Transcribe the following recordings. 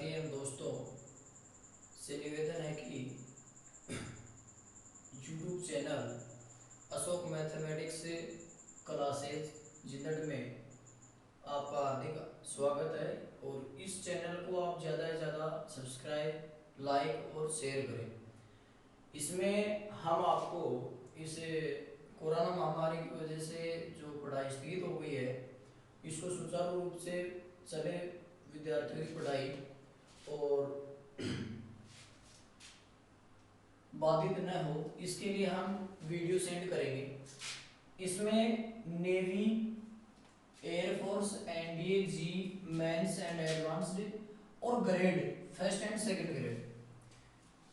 विद्यार्थी एवं दोस्तों से निवेदन है कि YouTube channel Ashok mathematics classes जिंदड़ में आपका हार्दिक स्वागत है। और इस चैनल को आप ज़्यादा से ज़्यादा सब्सक्राइब, लाइक और शेयर करें। इसमें हम आपको इस कोरोना महामारी की वजह से जो पढ़ाई स्थगित हो गई है, इसको सुचारू रूप से चले विद्यार्थियों की पढ़ाई और बाधित न हो, इसके लिए हम वीडियो सेंड करेंगे। इसमें navy, air force, NDA, JEE, mains and advanced और grade first and second grade,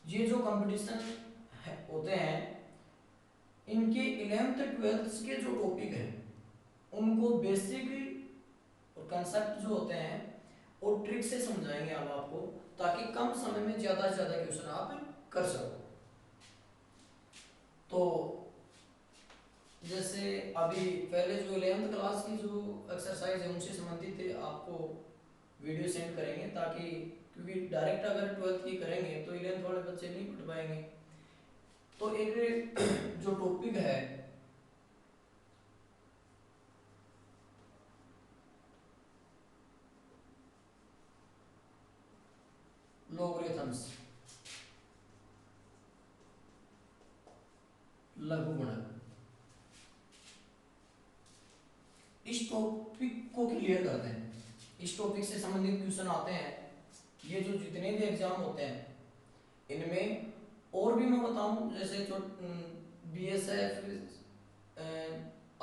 ये जो कंपटीशन होते हैं, इनके 11th 12th के जो टॉपिक हैं उनको बेसिक और कंसेप्ट जो होते हैं और ट्रिक से समझाएंगे हम आपको, ताकि कम समय में ज़्यादा से ज़्यादा क्वेश्चन आप कर सको। तो जैसे अभी पहले जो 11th क्लास की जो एक्सरसाइज है उनसे संबंधित आपको वीडियो सेंड करेंगे, ताकि क्योंकि डायरेक्ट अगर 12th की करेंगे तो 11th वाले बच्चे नहीं पढ़ पाएंगे। तो एक जो टॉपिक है लॉगरिथम्स, लघुगणक, इस टॉपिक को क्लियर करते हैं। इस टॉपिक से संबंधित क्वेश्चन आते हैं। ये जो जितने भी एग्जाम होते हैं इनमें, और भी मैं बताऊं, जैसे जो बीएसएफ,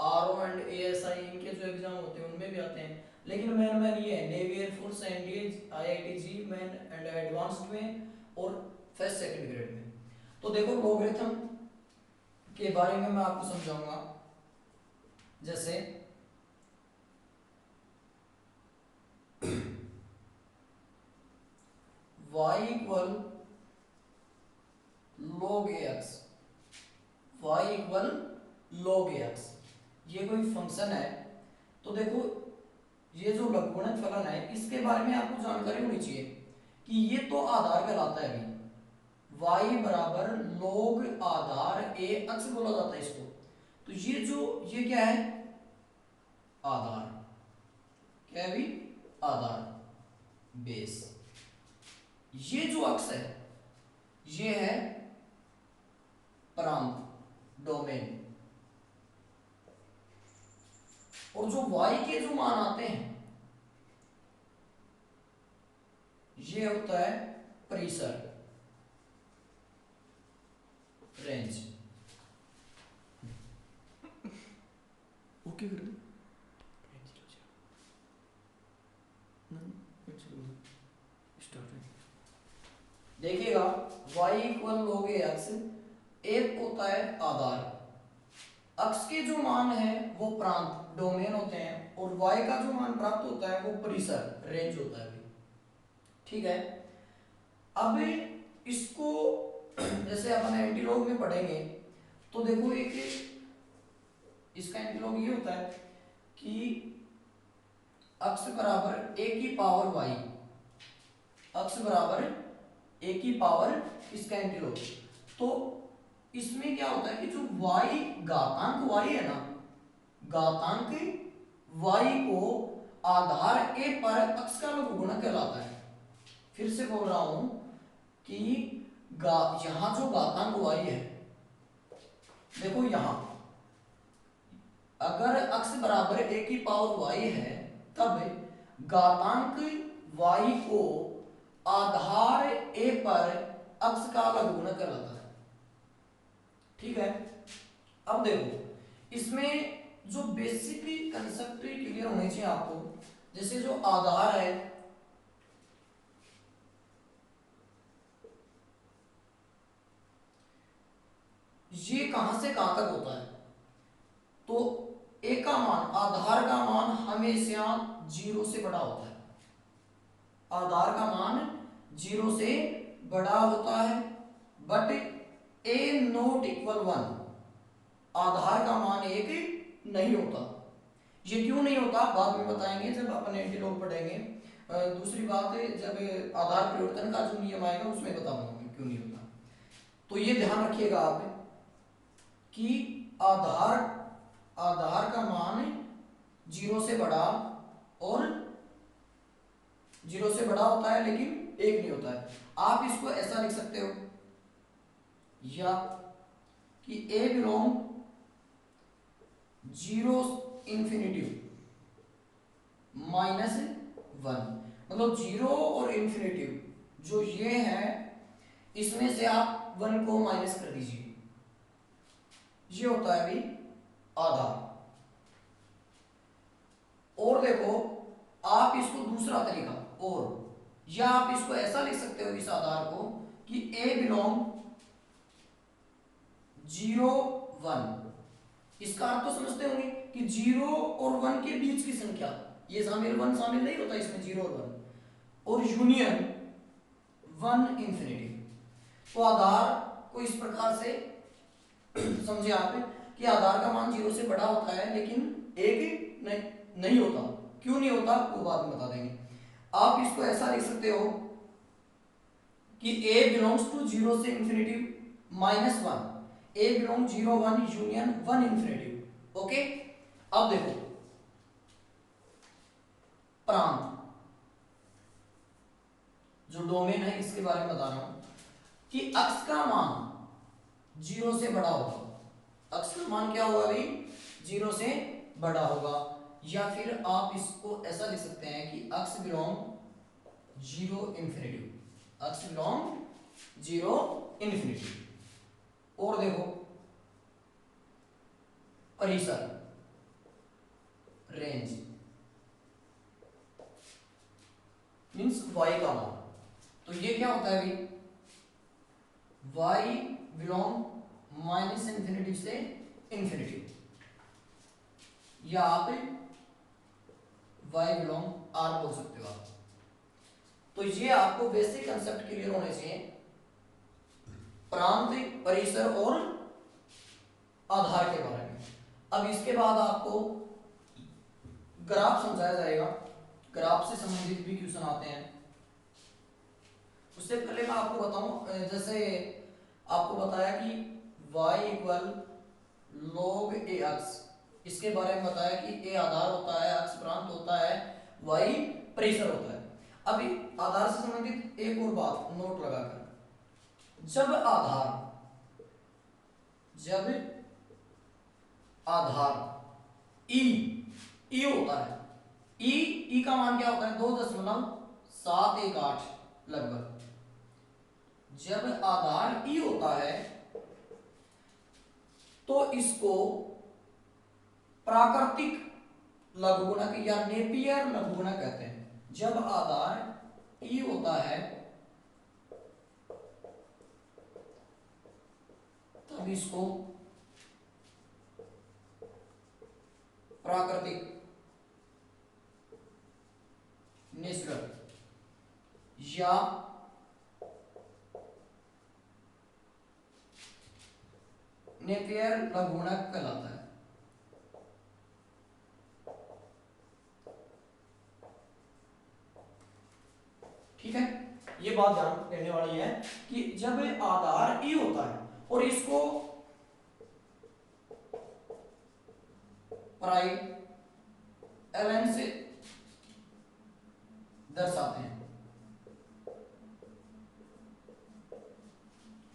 आरओ एंड एएसआई, इनके जो एग्जाम होते हैं उनमें भी आते हैं। लेकिन मेन ये है navy, air force, NDA, IIT, JEE, Main and advanced में और फर्स्ट सेकंड ग्रेड में। तो देखो, लॉगरिथम के बारे में मैं आपको समझाऊंगा। जैसे y equal log ax, y equal log ax, ये कोई फंक्शन है। तो देखो, ये जो लघुगणक फलन है इसके बारे में आपको जानकारी होनी चाहिए कि ये तो आधार कहलाता है। अभी y बराबर log आधार a अक्ष बोला जाता है इसको। तो ये क्या है? आधार। क्या है भी? आधार, बेस। ये जो अक्ष है ये है प्रांत, डोमेन। और जो y के जो मान आते हैं ये होता है परिसर, रेंज। ओके कर देखिएगा, y इक्वल log x, एक होता है आधार, अक्ष के जो मान है वो प्रांत, डोमेन होते हैं, और y का जो मान प्राप्त होता है वो परिसर, रेंज होता है। ठीक है। अब इसको जैसे अपन एंटीलॉग में पढ़ेंगे तो देखो, एक इसका एंटीलॉग ये होता है कि अक्ष बराबर a की पावर y, अक्ष बराबर a की पावर, इसका एंटीलॉग। तो इसमें क्या होता है कि जो y, घातांक y है ना, घातांक y को आधार a पर अक्ष का लघुगणक कहलाता है। फिर से बोल रहा हूं कि यहां जो घातांक y है, देखो यहां अगर अक्ष बराबर a की पावर y है, तब घातांक y को आधार a पर अक्ष का लघुगणक कहलाता है। ठीक है। अब देखो, इसमें जो बेसिक कंसेप्ट क्लियर होने चाहिए आपको। जैसे जो आधार है, ये कहां से कहां तक होता है? तो a का मान, आधार का मान हमेशा 0 से बड़ा होता है। आधार का मान 0 से बड़ा होता है, बट a नॉट इक्वल 1, आधार का मान 1 नहीं होता। ये क्यों नहीं होता बाद में बताएंगे जब अपन एंटीलॉग पढ़ेंगे। दूसरी बात है, जब आधार परिवर्तन का जो नियम आएगा उसमें बताऊंगा मैं क्यों नहीं होता। तो ये ध्यान रखिएगा आप कि आधार आधार का मान 0 से बड़ा और 0 से बड़ा होता है लेकिन 1 नहीं होता है। आप इसको ऐसा लिख सकते हो या कि a बिलोंग 0 इंफिनिटिव -1, मतलब 0 और इंफिनिटिव जो ये है इसमें से आप 1 को माइनस कर दीजिए, ये होता है अभी आधार। और देखो आप इसको दूसरा तरीका, और या आप इसको ऐसा लिख सकते हो इस आधार को कि a बिलोंग 0 1। इसका अर्थ तो समझते होंगे कि 0 और 1 के बीच की संख्या, ये शामिल 1 शामिल नहीं होता इसमें 0 और 1, और यूनियन 1 इंफिनिटी। तो आधार को इस प्रकार से समझे आप कि आधार का मान 0 से बड़ा होता है लेकिन 1 नहीं होता। क्यों नहीं होता वो बाद में बता देंगे। आप इसको ऐसा लिख सकते हो कि a बिलोंग्स टू 0 से infinity -1, a belong 0 1 union 1 infinity. Okay, अब देखो प्रांत जो डोमेन है इसके बारे में बता रहा हूं कि अक्ष का मान 0 से बड़ा होगा। अक्ष का मान क्या होगा भाई? 0 से बड़ा होगा। या फिर आप इसको ऐसा लिख सकते हैं कि अक्ष बिलोंग 0 इंफिनिटी, अक्ष बिलोंग 0 इंफिनिटी। और देखो परिसर रेंज मीन्स y का मान, तो ये क्या होता है भाई? y बिलोंग -इंफिनिटी से इंफिनिटी, या आप y बिलोंग r बोल सकते हो आप। तो ये आपको बेसिक कंसेप्ट क्लियर होने चाहिए प्रांत, परिसर और आधार के बारे में। अब इसके बाद आपको ग्राफ समझाया जाएगा, ग्राफ से संबंधित भी क्वेश्चन आते हैं। उससे पहले मैं आपको बताऊं, जैसे आपको बताया कि y इक्वल log a अक्ष, इसके बारे में बताया कि a आधार होता है, अक्ष प्रांत होता है, y परिसर होता है। अभी आधार से संबंधित एक और बात नोट लगाकर, जब आधार ई होता है, ई का मान क्या होता है? 2.718 लगभग। जब आधार ई होता है तो इसको प्राकृतिक लघुगुणक या नेपियर लघुगुणक कहते हैं। जब आधार ई होता है तब इसको प्राकृतिक, नेचुरल या नेपियर लघुगुणक कहलाता है। ठीक है, ये बात ध्यान देने वाली है कि जब आधार ई होता है और इसको प्राय ln से दर्शाते हैं।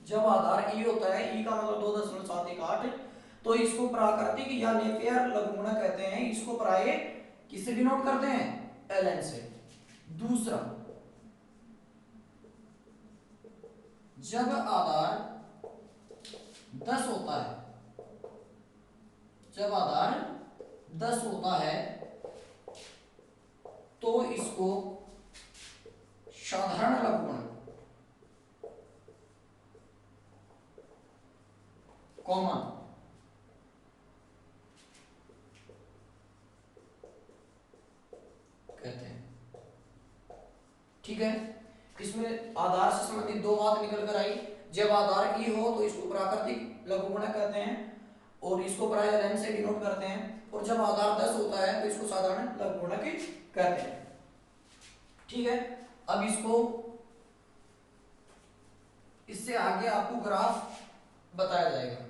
जब आधार ई होता है, ई का मतलब 2.718, तो इसको प्राकृतिक या नेपियर लघुगुणक कहते हैं। इसको प्राय किससे डिनोट करते हैं? ln से। दूसरा, जब आधार 10 होता है, जब आधार 10 होता है तो इसको साधारण लघुगुणक, कॉमन कहते हैं। ठीक है, इसमें आधार से संबंधित दो बात निकल कर आई। जब आधार ई हो तो इसको प्राकृतिक लघुगुणक कहते हैं और इसको प्राय ln से डिनोट करते हैं, और जब आधार 10 होता है तो इसको साधारण लघुगुणक कहते हैं। ठीक है, अब इसको इससे आगे आपको ग्राफ बताया जाएगा।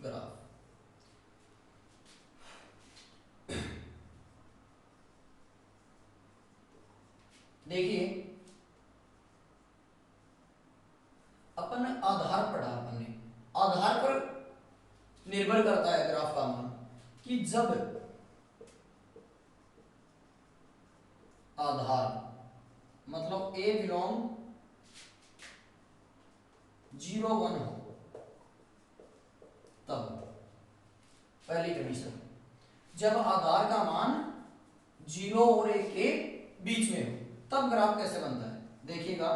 ग्राफ देखिए, अपन ने आधार पढ़ा, अपन ने आधार पर निर्भर करता है ग्राफ का मान, कि जब आधार मतलब ए बिलोंग 0 1 हो, तब पहली कंडीशन, जब आधार का मान 0 और 1 के बीच में हो, तब ग्राफ कैसे बनता है देखिएगा।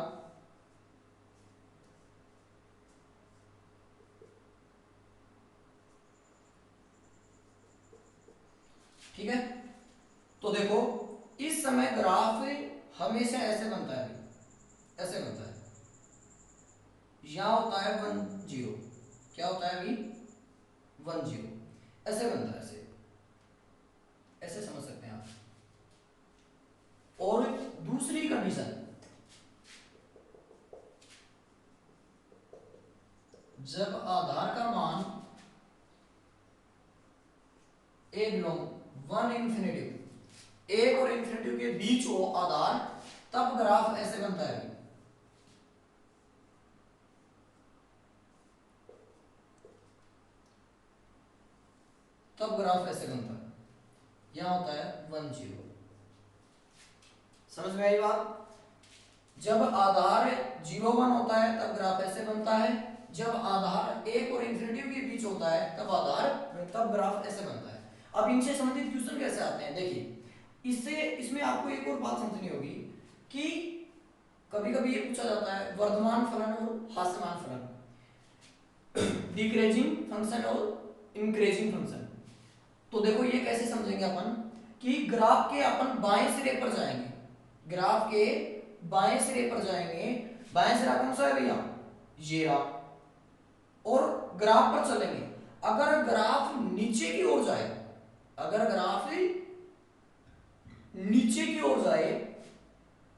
ठीक है, तो देखो इस समय ग्राफ हमेशा ऐसे बनता है, ऐसे बनता है, यहां होता है 1 0, क्या होता है अभी 1 0, ऐसे बनता है, ऐसे ऐसे समझ सकते हैं आप। और दूसरी कंडीशन, जब आधार का मान ए बिलोंग 1 इंफिनिटी, एक और इंफिनिटी के बीच हो आधार, तब ग्राफ ऐसे बनता है। तब ग्राफ ऐसे बनता है, यहां होता है 1 0, समझ में आई बात। जब आधार 0 1 होता है तब ग्राफ ऐसे बनता है, जब आधार एक और इंफिनिटी के बीच होता है तब ग्राफ ऐसे बनता है। अब इनसे संबंधित क्वेश्चन कैसे आते हैं देखिए, इससे इसमें आपको एक और बात समझनी होगी कि कभी कभी ये पूछा जाता है वर्धमान फलन और ह्रासमान फलन, डिक्रीजिंग फंक्शन और इंक्रीजिंग फंक्शन। तो देखो ये कैसे समझेंगे अपन, कि ग्राफ के अपन बाएं सिरे पर जाएंगे, ग्राफ के बाएं सिरे पर जाएंगे, बाएं सिरा कौन सा है भैया, ये रहा, और ग्राफ पर चलेंगे। अगर ग्राफ नीचे की ओर जाए, अगर ग्राफ नीचे की ओर जाए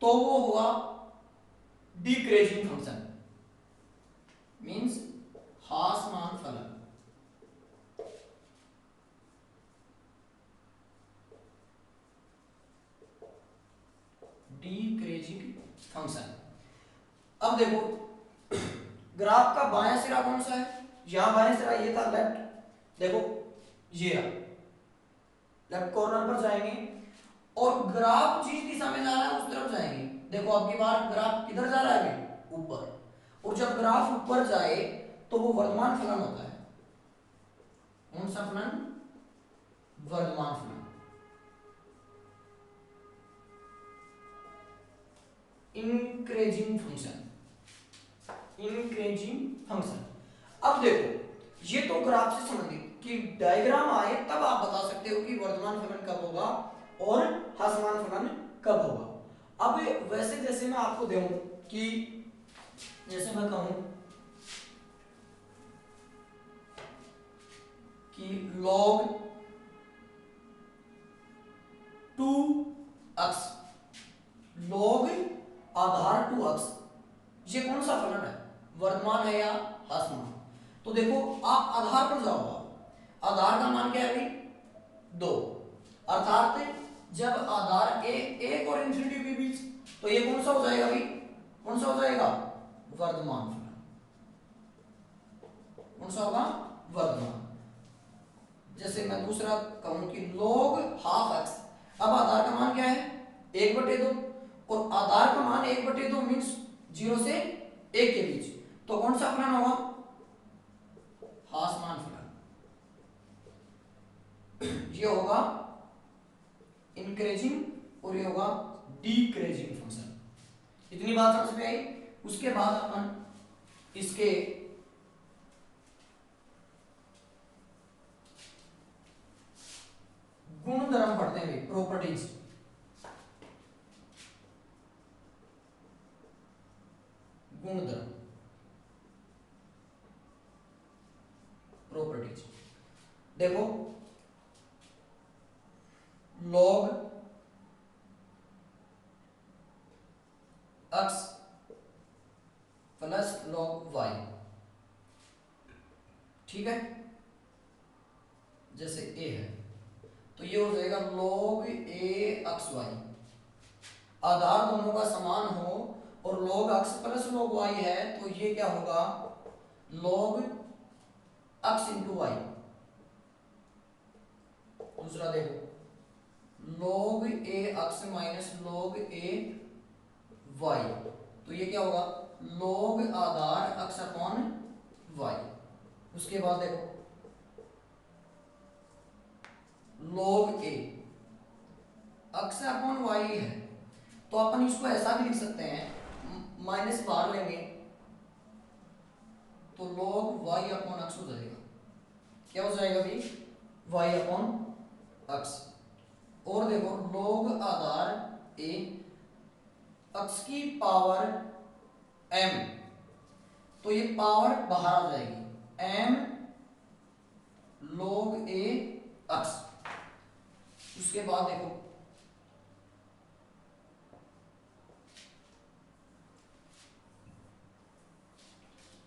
तो वो हुआ डिक्रीजिंग फंक्शन, मींस ह्रासमान फलन। Decreasing function. अब देखो ग्राफ का बायां सिरा कौन सा है, यहां बायां सिरा ये था लेफ्ट, देखो ये रहा, लेफ्ट कॉर्नर पर जाएंगे और ग्राफ जिस दिशा में जा रहा है उस तरफ जाएंगे। देखो अब की बार ग्राफ किधर जा रहा है, ऊपर, और जब ग्राफ ऊपर जाए तो वो वर्धमान फलन होता है। कौन सा फलन, वर्धमान फलन, इंक्रीजिंग फंक्शन, इंक्रीजिंग फंक्शन। अब देखो ये तो ग्राफ से संबंधित, कि डायग्राम आए तब आप बता सकते हो कि वर्धमान फलन कब होगा और ह्रासमान फलन कब होगा। अब वैसे जैसे मैं आपको दूं कि जैसे मैं कहूं कि log 2x, log आधार 2x, ये कौन सा फलन है, वर्धमान है या ह्रासमान। तो देखो आप आधार पर जाओ, आधार का मान क्या है भाई 2, अर्थात जब आधार एक और इंफिनिटी के बीच, तो ये कौन सा हो जाएगा भाई, कौन सा हो जाएगा, वर्धमान फलन, कौन सा होगा, वर्धमान। जैसे मैं दूसरा कहूं कि log हाफ x, अब आधार का मान क्या है 1/2, और आधार का मान 1/2 मीन्स 0 से 1 के बीच, तो कौन सा फलन होगा, ह्रासमान फलन, ये होगा इंक्रीजिंग और ये होगा डिक्रीजिंग फंक्शन। इतनी बात समझ में आई। उसके बाद अपन इसके गुणधर्म पढ़ते हैं, प्रॉपर्टीज, गुणधर्म, प्रॉपर्टीज। देखो log x plus log y, ठीक है। जैसे a है तो ये हो जाएगा log a x y, आधार दोनों का समान हो और log x plus log y है तो ये क्या होगा log x इंटू वाई। दूसरा देखो log a x minus log a y, तो ये क्या होगा log आधार x अपॉन y। उसके बाद देखो log a x upon y है तो अपन इसको ऐसा भी लिख सकते हैं, माइनस बाहर लेंगे तो log y अपॉन x हो जाएगा। क्या हो जाएगा भाई y अपॉन x। और देखो log आधार a x की पावर m, तो ये पावर बाहर आ जाएगी m log a x। उसके बाद देखो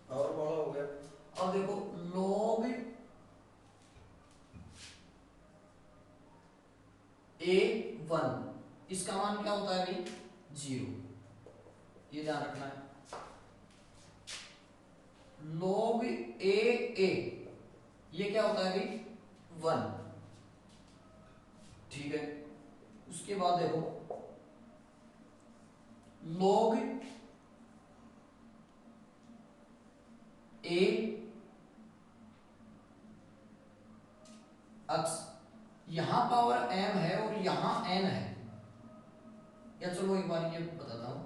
और बड़ा हो गया। अब देखो log a1, इसका मान क्या होता है भाई 0, ये ध्यान रखना है। log a ये क्या होता है भाई 1, ठीक है। उसके बाद देखो log a x, यहां पावर m है और यहां n है, या चलो एक बार ये बताता हूं।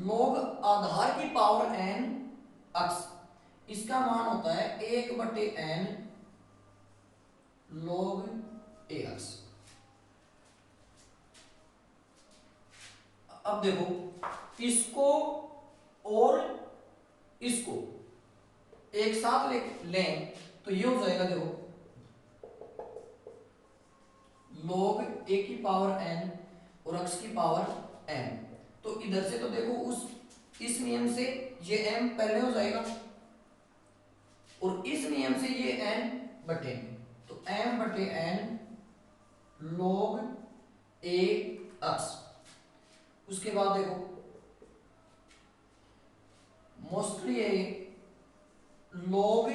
log आधार की पावर n x, इसका मान होता है 1/n log ax। अब देखो इसको और इसको एक साथ लें तो ये हो जाएगा देखो log a की पावर n और x की पावर m। तो इधर से तो देखो उस इस नियम से ये m पहले हो जाएगा और इस नियम से ये n बटे n, तो m बटे n log a x। उसके बाद देखो मोस्टली ये log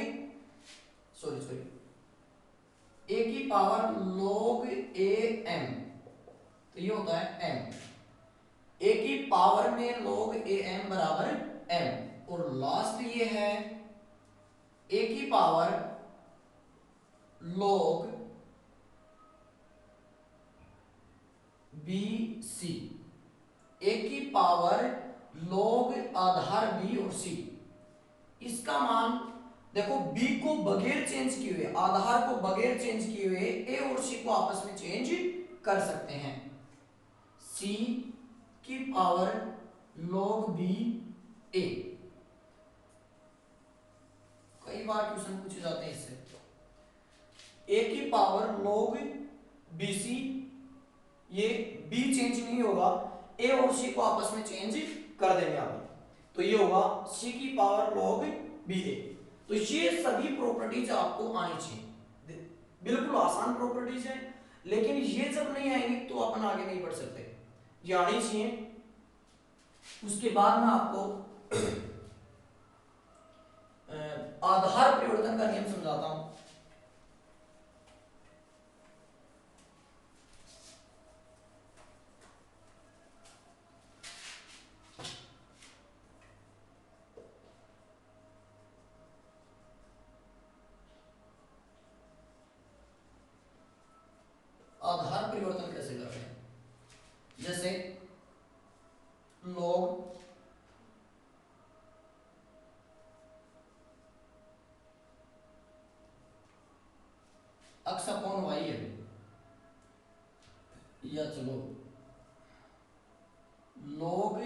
सॉरी a की पावर log a m, तो ये होता है m, a की पावर में log a m बराबर m। और लास्ट ये है a की power log b c, a की पावर log आधार b और c। इसका मान देखो b को बगैर चेंज किए हुए, आधार को बगैर चेंज किए हुए a और c को आपस में चेंज कर सकते हैं। c की पावर log b a, कई बार क्वेश्चन पूछे जाते हैं इससे। a की पावर log bc, ये b चेंज नहीं होगा, a और c को आपस में चेंज कर देंगे आप, तो ये होगा c की पावर log ba। तो ये सभी प्रॉपर्टीज आपको आनी चाहिए, बिल्कुल आसान प्रॉपर्टीज है, लेकिन ये जब नहीं आएंगी तो अपन आगे नहीं बढ़ सकते, ये आनी चाहिए। उसके बाद मैं आपको आधार परिवर्तन का नियम समझाता हूं। आधार परिवर्तन कैसे कर रहे हैं, जैसे log x अपॉन y है, या चलो log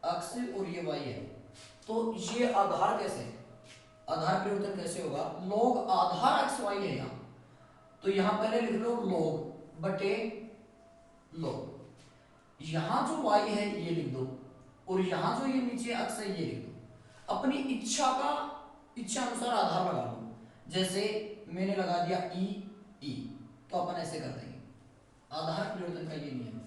x और ये y है, तो ये आधार कैसे, आधार परिवर्तन कैसे होगा, log आधार x y है यहाँ, तो यहां पहले लिख लो log बटे log, यहां जो y है ये लिख दो, और यहां जो ये नीचे अक्स है ये लिख दो। अपनी इच्छा अनुसार आधार लगा लो, जैसे मैंने लगा दिया ई, तो अपन ऐसे कर देंगे। आधार परिवर्तन का ये नियम है।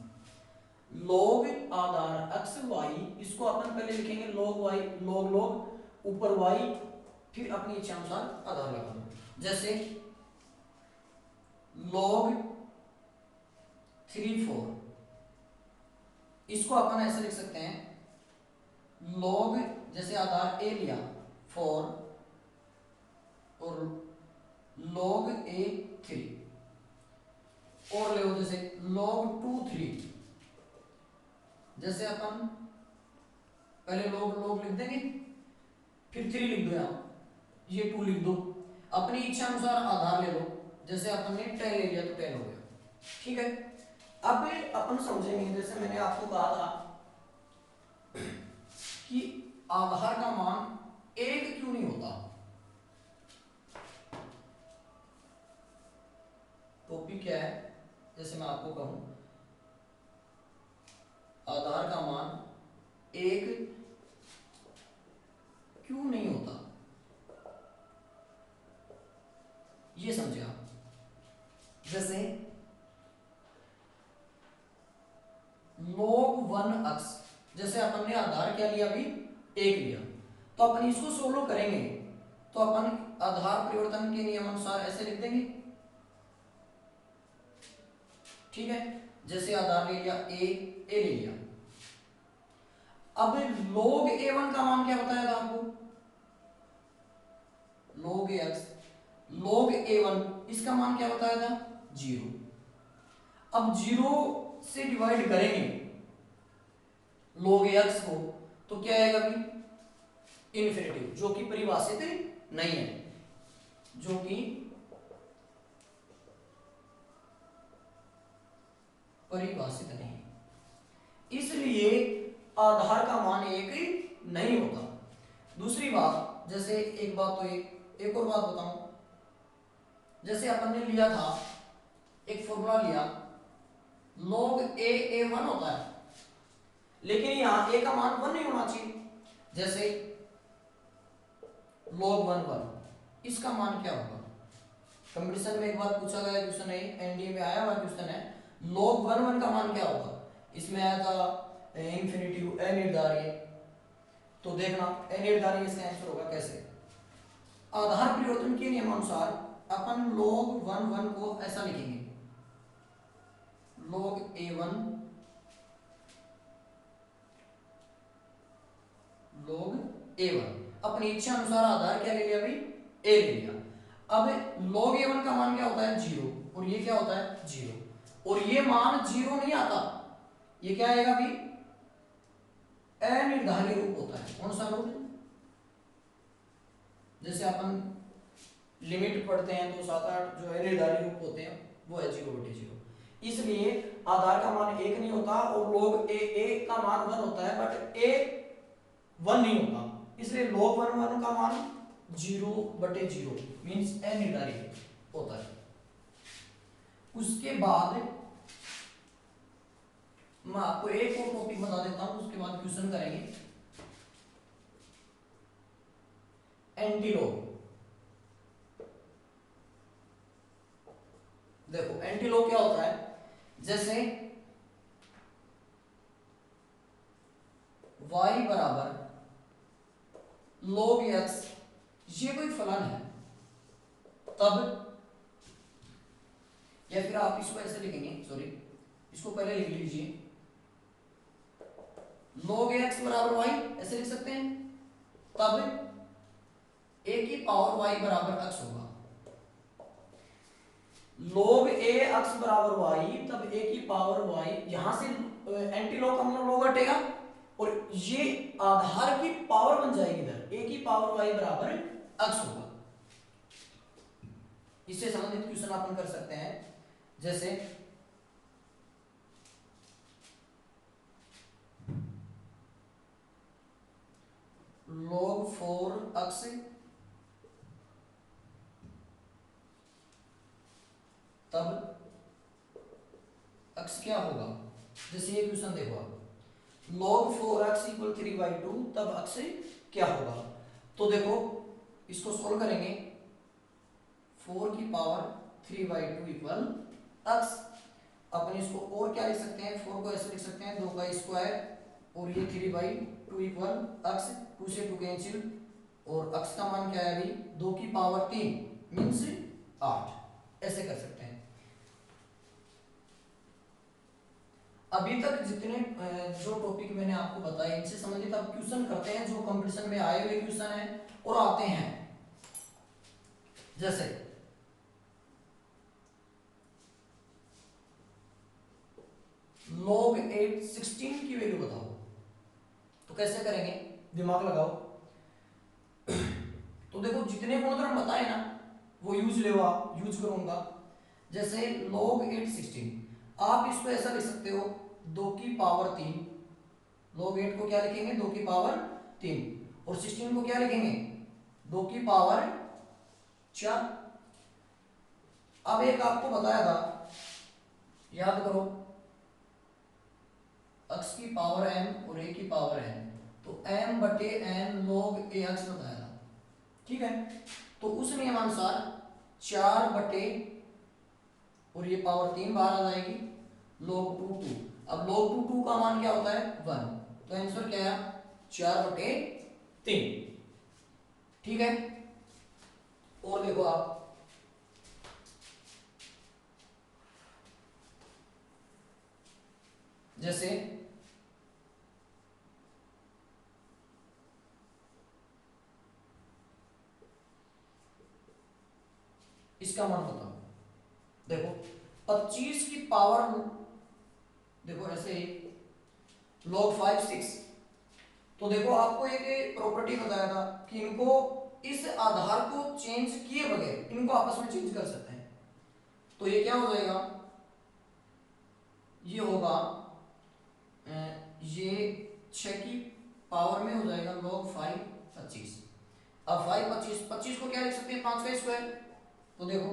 log आधार अक्स y, इसको अपन पहले लिखेंगे log y, log ऊपर y, फिर अपनी इच्छा अनुसार आधार लगा दो। जैसे log 3 4, इसको अपन ऐसे लिख सकते हैं log, जैसे आधार a लिया 4 और log a 3, और ले जैसे log 2 3, जैसे अपन पहले log लिख देंगे, फिर 3 लिख दो, यहां ये 2 लिख दो, अपनी इच्छा अनुसार आधार ले लो, जैसे अपन ने 10 ले लिया तो 10 हो गया। ठीक है, अब अपन समझेंगे, जैसे मैंने आपको कहा था कि आधार का मान एक क्यों नहीं होता। टॉपिक क्या है, जैसे मैं आपको कहूं आधार का मान एक क्यों नहीं होता, ये समझे आप। जैसे log 1 अक्स, जैसे अपन ने आधार क्या लिया अभी, एक लिया, तो अपन इसको सोल्व करेंगे तो अपन आधार परिवर्तन के नियम अनुसार ऐसे लिख देंगे। ठीक है, जैसे आधार ले लिया ए ले लिया। अब log a1 का मान क्या बताया था आपको, log ax, log a1 इसका मान क्या बताया था 0। अब 0 से डिवाइड करेंगे log ax को, तो क्या आएगा अभी इन्फिनिटी, जो कि परिभाषित नहीं है, जो कि परिभाषित नहीं, इसलिए आधार का मान एक नहीं होता। दूसरी बात, जैसे एक बात तो एक और बात बताऊं, जैसे अपन ने लिया था एक फॉर्मूला लिया log a1 होता है, लेकिन यहां a का मान 1 नहीं होना चाहिए। जैसे log 1 इसका मान क्या होगा, कंपटीशन में एक बार पूछा गया क्वेश्चन है, एनडीए में आया हुआ क्वेश्चन है, log 1 का मान क्या होगा। इसमें आया था इंफिनिटी अनिर्धारीय, तो देखना अनिर्धारीय इसका आंसर होगा कैसे। आधार परिवर्तन के नियमानुसार अपन log 1 को ऐसा लिखेंगे log a1 log a1, अपनी इच्छा अनुसार आधार क्या ले लिया अभी a ले लिया। अब log a1 का मान क्या होता है 0, और ये क्या होता है 0, और ये मान 0 नहीं आता, ये क्या आएगा अभी अनिर्धारित रूप होता है। कौन सा रूप, जैसे अपन लिमिट पढ़ते हैं तो 7 8 जो अनिर्धारित रूप होते हैं वो है 0/0, इसलिए आधार का मान 1 नहीं होता, और log a का मान 1 होता है, बट a 1 नहीं होता, इसलिए log 1 का मान 0/0 मींस अनिर्धारित होता है। उसके बाद मैं आपको एक और टॉपिक बता देता हूं, उसके बाद क्वेश्चन करेंगे। एंटीलॉग, देखो एंटीलॉग क्या होता है, जैसे y बराबर log x, ये कोई फलन है, तब या फिर आप इसको ऐसे लिखेंगे, सॉरी इसको पहले लिख लीजिए, log x बराबर y ऐसे लिख सकते हैं, तब a की पावर y बराबर x होगा। log a x बराबर y, तब a की पावर y, यहां से एंटीलॉग का मतलब log हटेगा, और ये आधार की पावर बन जाएगी इधर, a की पावर y बराबर x होगा। इससे संबंधित क्वेश्चन अपन कर सकते हैं, जैसे log 4x तब अक्स क्या होगा। जैसे ये क्वेश्चन देखो आप, log 4x इक्वल 3/2, तब अक्स क्या होगा। तो देखो इसको सोल्व करेंगे, 4 की पावर 3/2 इक्वल अक्स। अपन इसको और क्या लिख सकते हैं, 4 को ऐसे लिख सकते हैं 2 का स्क्वायर और ये 3/2 इक्वल अक्स, 2 से 2 कैंसिल और अक्स का मान क्या है अभी 2 की पावर 3 मीन्स 8, ऐसे कर सकते हैं। अभी तक जितने जो टॉपिक मैंने आपको बताए इनसे संबंधित अब क्वेश्चन करते हैं जो कंपटीशन में आए हुए क्वेश्चन हैं और आते हैं। जैसे log 8 16 की वैल्यू बताओ, तो कैसे करेंगे, दिमाग लगाओ। तो देखो जितने गुणधर्म बताए ना वो यूज करूंगा। जैसे log 8 16, आप इसको ऐसा लिख सकते हो 2 की पावर 3, log 8 को क्या लिखेंगे 2 की पावर 3 और 16 को क्या लिखेंगे 2 की पावर 4। अब एक आपको बताया था, याद करो, x की पावर m और a की पावर n, तो m बटे n log ax बताया था, ठीक है। तो उस नियमानुसार 4 बटे और ये पावर 3 बाहर आ जाएगी log 2 2। अब log 2 2 का मान क्या होता है 1, तो आंसर क्या है 4 बटे 3, ठीक है। और देखो आप, जैसे इसका मान बताओ, देखो 25 की पावर, देखो ऐसे ही log 5 6, तो देखो आपको एक प्रॉपर्टी बताया था कि इनको इस आधार को चेंज किए बगैर इनको आपस में चेंज कर सकते हैं। तो ये क्या हो जाएगा, ये होगा ये 6 की पावर में हो जाएगा log 5 25। अब 5 25 25 को क्या लिख सकते हैं 5 का स्क्वायर, तो देखो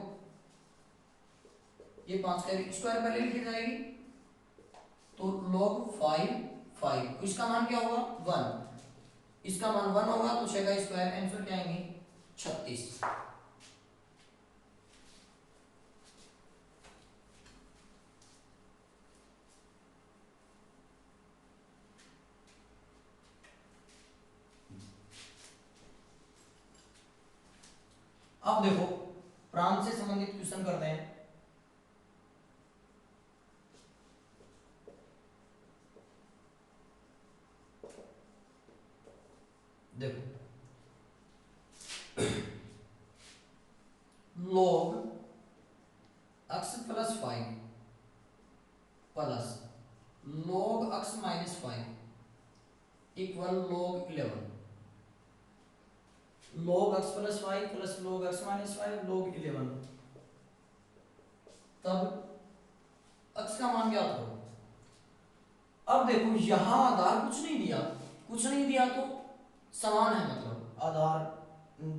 ये 5 का स्क्वायर पहले लिखी जाएगी, तो log 5 5, इसका मान क्या होगा 1, इसका मान 1 होगा तो 6 का स्क्वायर, आंसर क्या आएंगे 36। अब देखो प्रांत से संबंधित क्वेश्चन करते हैं। देखो log x plus 5 plus log x minus 5 equal log 11। log x plus 5 plus log x minus 5 log 11, तब x का मान क्या करो। अब देखो यहां आधार कुछ नहीं दिया तो समान है, मतलब आधार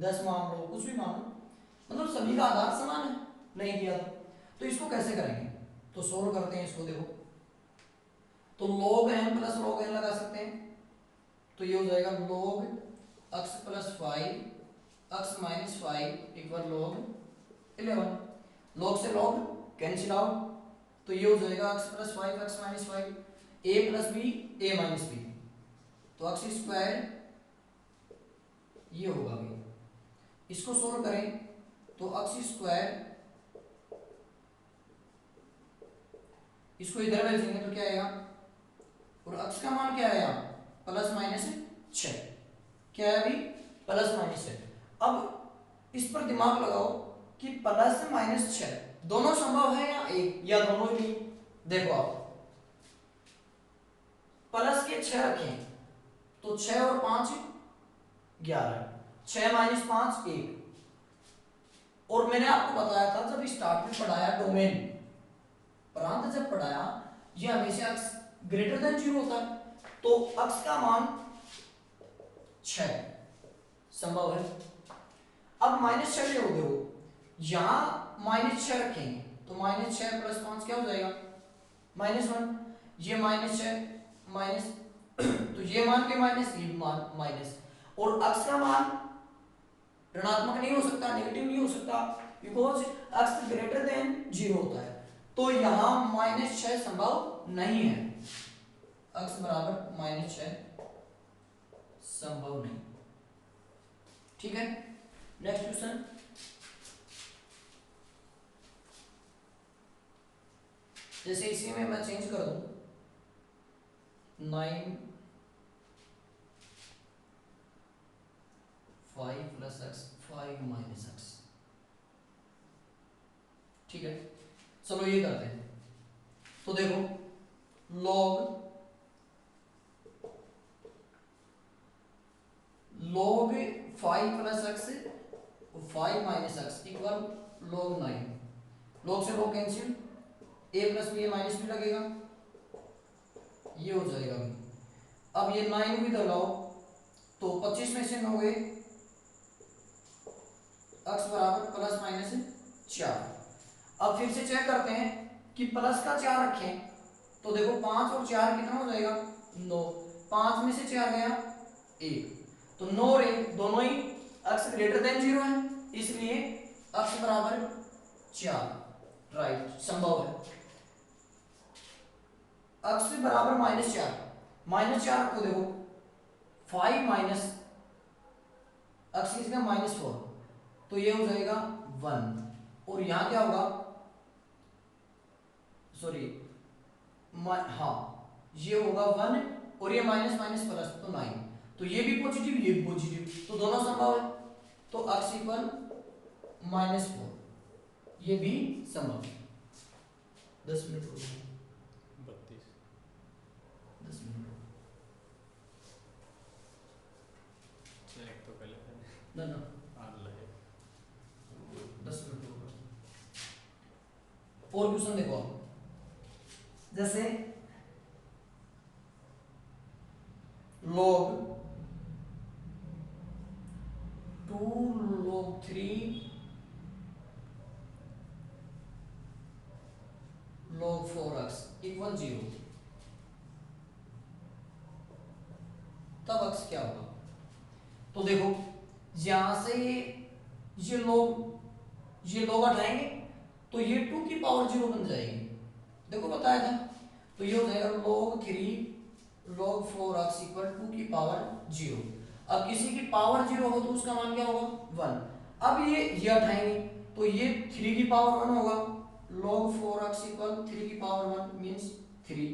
10 मान लो कुछ भी मान लो, मतलब सभी का आधार समान है, नहीं दिया तो इसको कैसे करेंगे, तो सोल्व करते हैं इसको। देखो तो log m plus log n लगा सकते हैं, तो ये हो जाएगा log x plus 5 x minus 5 equal log 11। log से log कैंसिल आउट, तो ये हो जाएगा x plus 5 x minus 5 a plus b a minus b, तो x स्क्वायर ये होगा भी। इसको सोल्व करें तो x स्क्वायर, इसको इधर भेजेंगे तो क्या आएगा, और x का मान क्या आया प्लस माइनस 6, क्या है अभी प्लस माइनस 6। अब इस पर दिमाग लगाओ कि प्लस माइनस 6 दोनों संभव है या एक या दोनों ही। देखो आप प्लस के 6 रखें तो 6 और 5 11, 6 माइनस 5 1, और मैंने आपको बताया था जब स्टार्ट में पढ़ाया डोमेन प्रांत जब पढ़ाया ये हमेशा x ग्रेटर देन 0 होता है, तो x का मान 6 संभव है। अब माइनस 6 ले हो, यहां माइनस 6 रखेंगे तो -6 + 5 क्या हो जाएगा -1। ये -6 माइनस तो ये मान के माइनस, ये मान माइनस, और अक्स का मान ऋणात्मक नहीं हो सकता, नेगेटिव नहीं हो सकता, बिकॉज अक्स ग्रेटर देन 0 होता है। तो यहां -6 संभव नहीं है, अक्स बराबर -6 संभव नहीं। ठीक है, नेक्स्ट क्वेश्चन। जैसे इसी में मैं चेंज कर दूं 9 5 + x 5 - x। ठीक है, चलो ये करते हैं। तो देखो log 5 + x 5 - x equal log 9। log से log cancel, a + b minus भी लगेगा, ये हो जाएगा भी। अब ये 9 भी लगाओ तो 25 में से 9 गए, x बराबर ±4। अब फिर से चेक करते हैं कि प्लस का 4 रखें तो देखो 5 और 4 कितना हो जाएगा 9, 5 में से 4 गया 1, तो 9 और 1 दोनों ही x ग्रेटर देन 0 है, इसलिए x बराबर 4 राइट संभव है। x बराबर -4 रखो, देखो 5 माइनस x इसका -4, तो ये हो जाएगा 1, और यहां क्या होगा, सॉरी हाँ ये होगा 1 और ये माइनस माइनस प्लस तो 9, तो ये भी पॉजिटिव ये भी पॉजिटिव, तो दोनों संभव है, तो x इक्वल -4 ये भी संभव है। 10 मिनट हो गए, 10 मिनट तो पहले ना 10 मिनट हो गए। और क्वेश्चन देखो आप, जैसे log 2 log 3 log 4x equal 0, तब x क्या होगा। तो देखो यहां से ये लोग हटाएंगे तो ये 2 की पावर 0 बन जाएगी, देखो बताया था, तो ये हो जाएगा log 3 log 4x इक्वल 2 की पावर 0। अब किसी की पावर 0 हो तो उसका मान क्या होगा 1। अब ये हटाएंगे तो ये 3 की पावर 1 होगा, log 4x इक्वल 3 की पावर 1 मींस 3।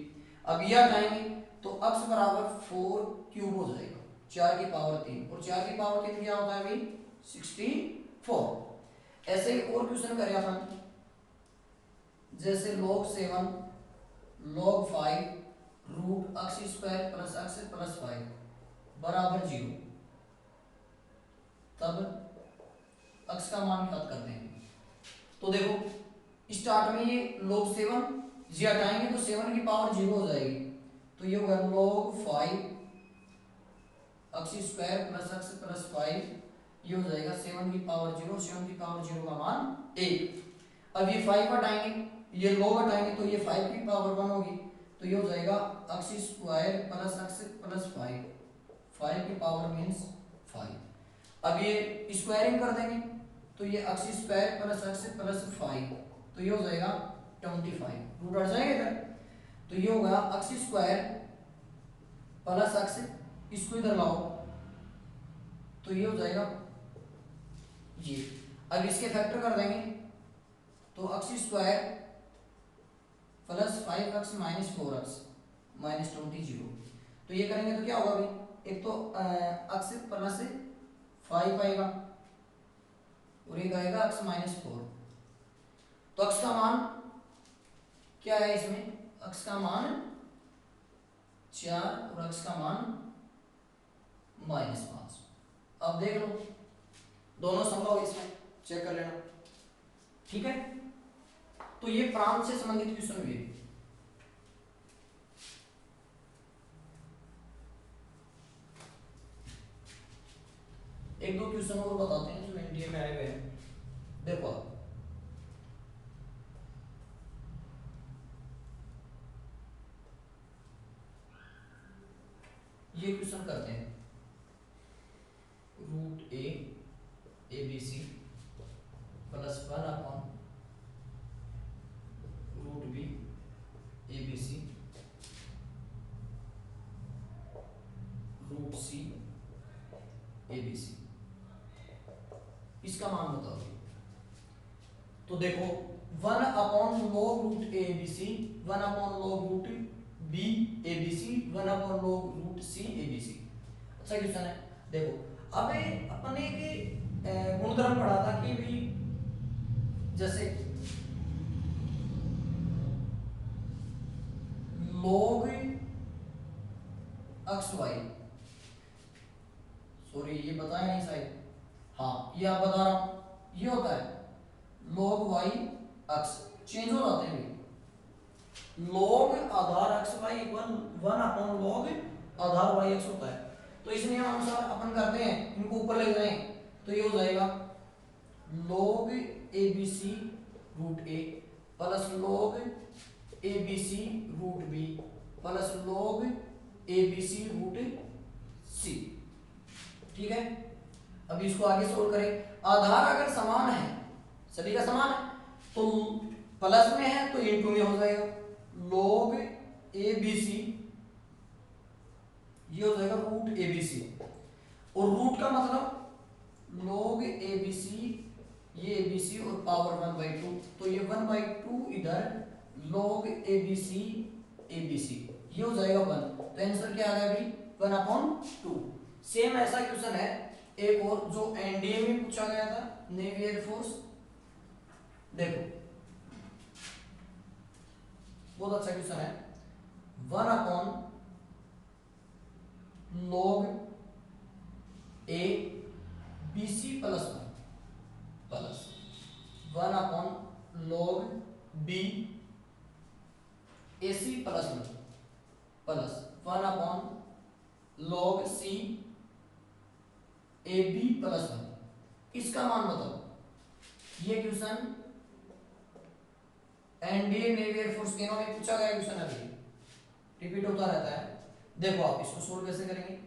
अब ये हटाएंगे तो x बराबर 4 क्यूब हो जाएगा, 4 की पावर 3, और 4 की पावर 3 क्या होता है भाई 64। ऐसे ही और क्वेश्चन करें अपन, जैसे log 7 log 5 root x² + x + 5 बराबर 0, तब x का मान ज्ञात करते हैं। तो देखो स्टार्ट में ये log 7 जी हटाएंगे तो 7 की पावर 0 हो जाएगी, तो ये होगा log 5 x² + x + 5, ये हो जाएगा 7 की पावर 0, 7 की पावर 0 का मान 1। अब ये 5 हटाएंगे, ये log हटाएंगे तो ये 5 की पावर 1 होगी, तो ये हो जाएगा x² + x + 5, 5 की पावर मींस 5। अब ये स्क्वायरिंग कर देंगे तो ये x² + x + 5, तो ये हो जाएगा 25, रूट हट जाएगा इधर, तो ये होगा x² + x, इसको इधर लाओ तो ये हो जाएगा ये। अब इसके फैक्टर कर देंगे तो x² + 5x - 4x - 20, 0, तो ये करेंगे तो क्या होगा भाई, एक तो x + 5 आएगा और एक आएगा x - 4, तो x का मान क्या है इसमें, x का मान 4 और x का मान -5। अब देख लो दोनों संभव इसमें चेक कर लेना, ठीक है। तो ये प्रांत से संबंधित क्वेश्चन हुए। एक दो क्वेश्चन और बताते हैं जो एनडीए में आए हुए हैं, देखो आप ये क्वेश्चन करते हैं। Root A B C plus 1 upon root B A B C root C A B C, इसका मान बताओ। तो देखो 1 upon log root A B C, 1 upon log root B A B C, 1 upon log root C A B C. अच्छा question है। देखो अब अपने के गुणधर्म पढ़ा था कि भी जैसे लॉग एक्स वाई, सॉरी ये बताया नहीं शायद, हाँ ये आप बता रहा हूं, ये होता है लॉग वाई एक्स, चेंज हो जाते हैं लॉग आधार x y equal 1 upon log आधार वाई एक्स होता है। तो इस नियम अनुसार अपन करते हैं, इनको ऊपर ले जाएं तो ये हो जाएगा log A B C root A plus log A B C root B plus log A B C root C. ठीक है, अब इसको आगे सोल्व करें। आधार अगर समान है, सभी का समान है, तो प्लस में है तो इनटू में हो जाएगा log ए बी सी, ये हो जाएगा रूट ए बी सी, और रूट का मतलब log ए बी सी, ये ए बी सी और पावर 1/2, तो ये 1/2 इधर log ए बी सी, ये हो जाएगा 1। तो आंसर क्या आ गया अभी 1/2। सेम ऐसा क्वेश्चन है एक और जो एनडीए में पूछा गया था, नेवी एयरफोर्स। देखो बहुत अच्छा क्वेश्चन है। 1/log A B C plus 1 plus 1/log B A C plus 1 plus 1/log C A B plus 1, इसका मान बताओ। ये क्वेश्चन एनडीए नेवी एयरफोर्स तीनों में पूछा गया क्वेश्चन है, रिपीट होता रहता है। देखो आप इसको सोल्व कैसे करेंगे,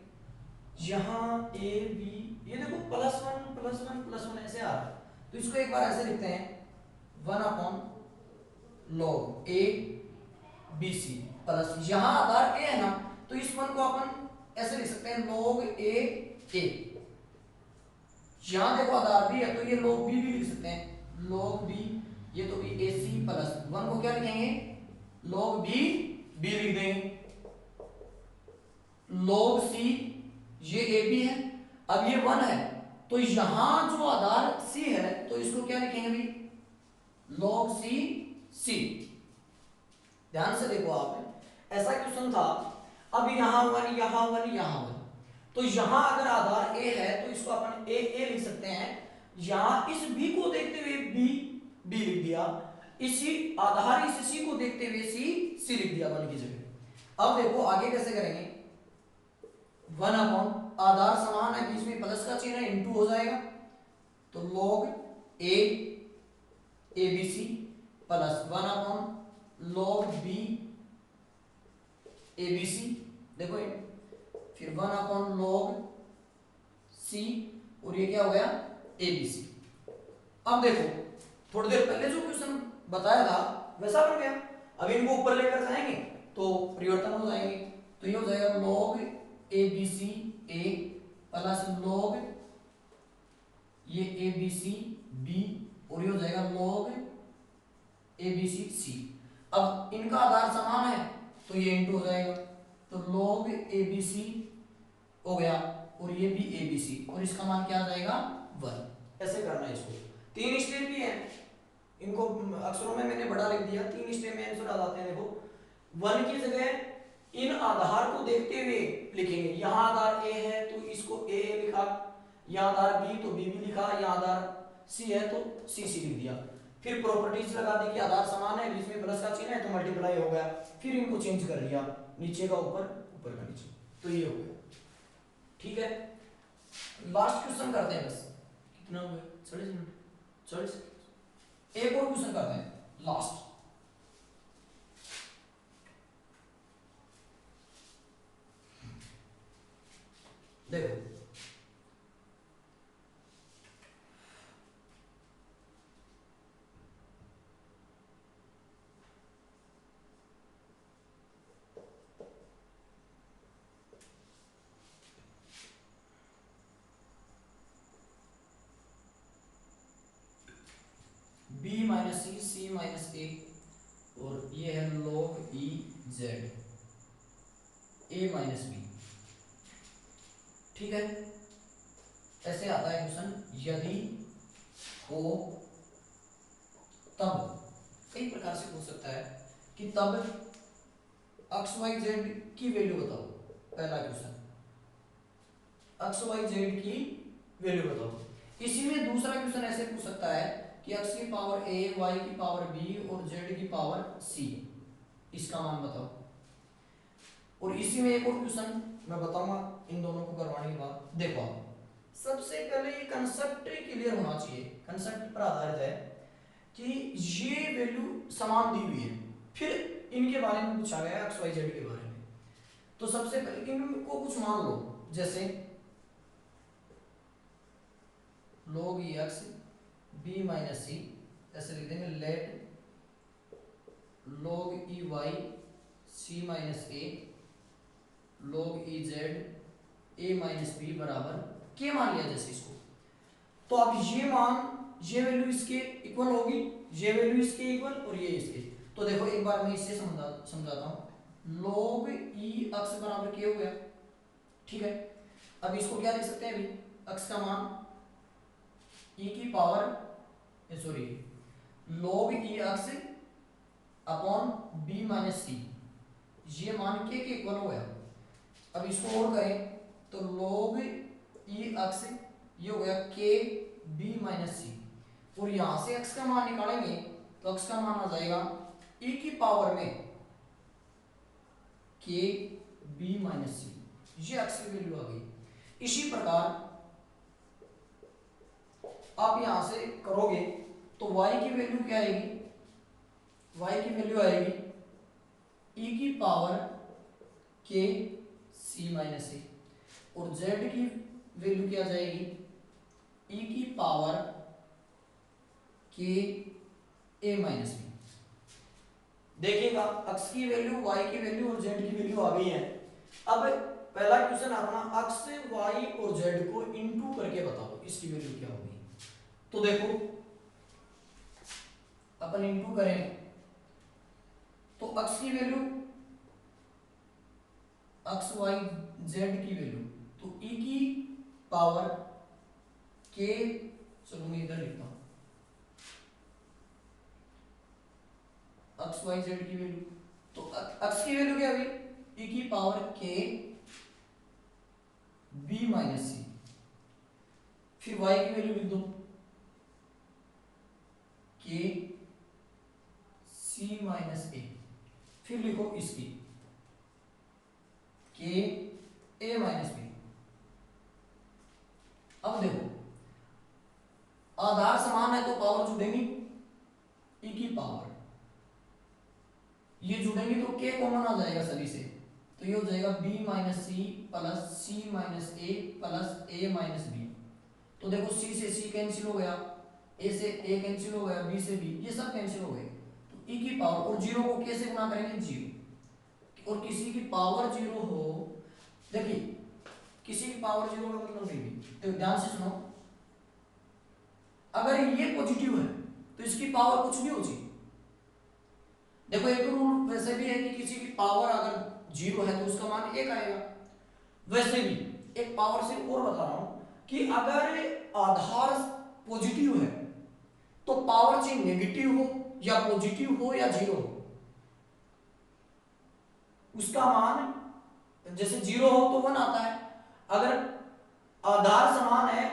यहां ए बी, ये देखो प्लस वन ऐसे आ रहा है, तो इसको एक बार ऐसे लिखते हैं 1/log A B C plus, यहां आधार ए है ना, तो इस वन को अपन ऐसे लिख सकते हैं log ए, यहां देखो आधार बी है तो ये log बी भी लिख सकते हैं log बी, ये तो भी ए सी प्लस 1 को क्या लिखेंगे log बी लिख देंगे, log सी ये ए बी है, अब ये 1 है तो यहां जो आधार सी है तो इसको क्या लिखेंगे भी log सी। ध्यान से देखो आप, ऐसा क्वेश्चन था, अब यहां 1 यहां 1 यहां 1, तो यहां अगर आधार ए है तो इसको अपन ए लिख सकते हैं, यहां इस बी को देखते हुए बी लिख दिया, इसी आधार इस सी को देखते हुए सी लिख दिया 1 की जगह। अब देखो आगे कैसे करेंगे, 1 आधार समान है, बीच में प्लस का चिन्ह है, इनटू हो जाएगा, तो log A B C plus 1/log B A B C, देखो फिर 1/log सी, और ये क्या हो गया ए बी सी। अब देखो थोड़ी देर पहले जो क्वेश्चन बताया था वैसा बन गया, अब इनको ऊपर लेकर जाएंगे तो परिवर्तन हो जाएंगे, तो ये हो जाएगा log A B c a plus log ये ए बी सी बी, और ये हो जाएगा log ए बी सी सी। अब इनका आधार समान है तो ये इंटू हो जाएगा, तो log ए बी सी हो गया, और ये भी ए बी सी, और इसका मान क्या आ जाएगा 1। ऐसे करना है इसको, 3 स्टेप भी है, इनको अक्षरों में मैंने बड़ा लिख दिया, 3 स्टेप में आंसर आ जाते हैं। देखो 1 की जगह इन आधार को देखते हुए लिखेंगे, यहां आधार ए है तो इसको ए लिखा, यहां आधार बी तो बी लिखा, यहां आधार सी है तो सी लिख दिया, फिर प्रॉपर्टीज लगा दी कि आधार समान है, बीच में प्लस का चिन्ह है तो मल्टीप्लाई हो गया, फिर इनको चेंज कर लिया, नीचे का ऊपर, ऊपर का नीचे, तो ये हो गया। ठीक है, लास्ट क्वेश्चन करते हैं, बस कितना हो गया 40 मिनट, 40, एक और क्वेश्चन करते हैं last. B minus c, c minus a, और ये है log e z a minus b. ठीक है, ऐसे आता है क्वेश्चन। यदि हो तब, कई प्रकार से पूछ सकता है कि तब एक्स वाई जेड की वैल्यू बताओ। पहला क्वेश्चन, एक्स वाई जेड की वैल्यू बताओ। इसी में दूसरा क्वेश्चन ऐसे पूछ सकता है कि एक्स की पावर ए, वाई की पावर बी और जेड की पावर सी, इसका मान बताओ। और इसी में एक और क्वेश्चन मैं बताऊंगा इन दोनों को करवाने के बाद। देखो आप, सबसे पहले ये कंसेप्ट क्लियर होना चाहिए, कंसेप्ट पर आधारित है कि ये वैल्यू समान दी हुई है, फिर इनके बारे में पूछा गया एक्स वाई जेड के बारे में। तो सबसे पहले इनको कुछ मान लो, जैसे log e x b minus c, ऐसे लिख देंगे let log e y c minus a log e z a minus b बराबर के मान लिया जैसे इसको। तो अब ये मान, ये वैल्यू इसके इक्वल होगी, ये वैल्यू इसके इक्वल और ये इसके। तो देखो एक बार मैं इससे समझाता हूं। log ई अक्स बराबर के हो गया, ठीक है। अब इसको क्या लिख सकते हैं अभी, अक्स का मान ई की पावर सॉरी log ई अक्स अपॉन बी माइनस सी, ये मान के इक्वल हो गया। अब इसको और करें तो log ई अक्स ये हो गया के बी माइनस सी, और यहां से x का मान निकालेंगे तो x का मान आ जाएगा e की पावर में के बी माइनस सी, ये x की वैल्यू आ गई। इसी प्रकार आप यहां से करोगे तो y की वैल्यू क्या आएगी, y की वैल्यू आएगी e की पावर के सी माइनस ए, और z की वैल्यू क्या जाएगी e की पावर के ए माइनस बी। देखिएगा x की वैल्यू, y की वैल्यू और z की वैल्यू आ गई है। अब पहला क्वेश्चन अपना x, y और z को इनटू करके बताओ इसकी वैल्यू क्या होगी। तो देखो अपन इनटू करें तो x की वैल्यू, x y z की वैल्यू, तो e की पावर के, चलो मैं इधर लिखता हूं एक्स वाई जेड की वैल्यू। तो एक्स की वैल्यू क्या हुई, e की पावर के बी माइनस सी, फिर y की वैल्यू लिख दो के सी माइनस ए, फिर लिखो इसकी के ए माइनस बी। अब देखो आधार समान है तो पावर जुड़ेंगी, e की पावर ये जुड़ेंगे तो k कॉमन आ जाएगा सभी से, तो ये हो जाएगा b माइनस सी प्लस सी माइनस ए प्लस ए माइनस बी। तो देखो c से c कैंसिल हो गया, a से a कैंसिल हो गया, b से b, ये सब कैंसिल हो गए। तो e की पावर, और जीरो को k से गुना करेंगे जीरो, और किसी की पावर जीरो हो, देखिए किसी की पावर जीरो का मतलब नहीं भी, तो ध्यान से सुनो, अगर ये पॉजिटिव है तो इसकी पावर कुछ नहीं होगी। देखो एक रूल वैसे भी है कि किसी की पावर अगर जीरो है तो उसका मान एक आएगा। वैसे भी एक पावर से और बता रहा हूं कि अगर आधार पॉजिटिव है तो पावर चाहे नेगेटिव हो या पॉजिटिव हो या जीरो हो, उसका मान जैसे जीरो हो तो वन आता है। अगर आधार समान है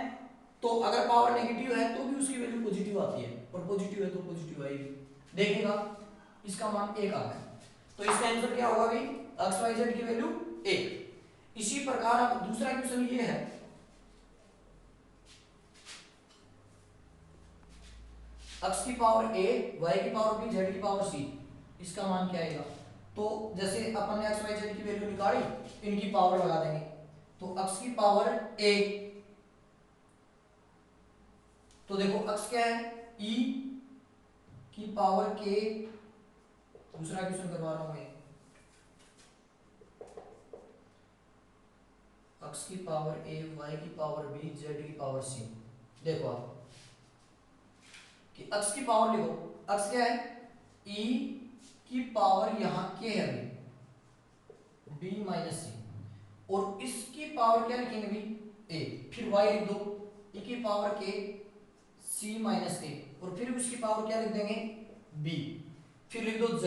तो अगर पावर नेगेटिव है तो भी उसकी वैल्यू पॉजिटिव आती है, और पॉजिटिव है तो पॉजिटिव आएगी। देखिएगा इसका मान एक आ गया, तो इसका आंसर क्या होगा भाई, एक्स वाई जेड की वैल्यू एक। इसी प्रकार अब दूसरा क्वेश्चन ये है, एक्स की पावर ए, वाई की पावर बी, जेड की पावर सी, इसका मान क्या आएगा। तो जैसे अपन ने एक्स वाई जेड की वैल्यू निकाली, इनकी पावर लगा देंगे, तो एक्स की पावर ए, तो देखो एक्स क्या है ई की पावर के, दूसरा क्वेश्चन करवा रहा हूं मैं, एक्स की पावर ए, वाई की पावर बी, जेड की पावर सी। देखो आप कि अक्स की पावर लिखो, अक्स क्या है, e की पावर यहाँ के है अभी b माइनस सी, और इसकी पावर क्या लिखेंगे अभी a, फिर y लिख दो e की पावर के c माइनस a, और फिर उसकी पावर क्या लिख देंगे b, फिर लिख दो z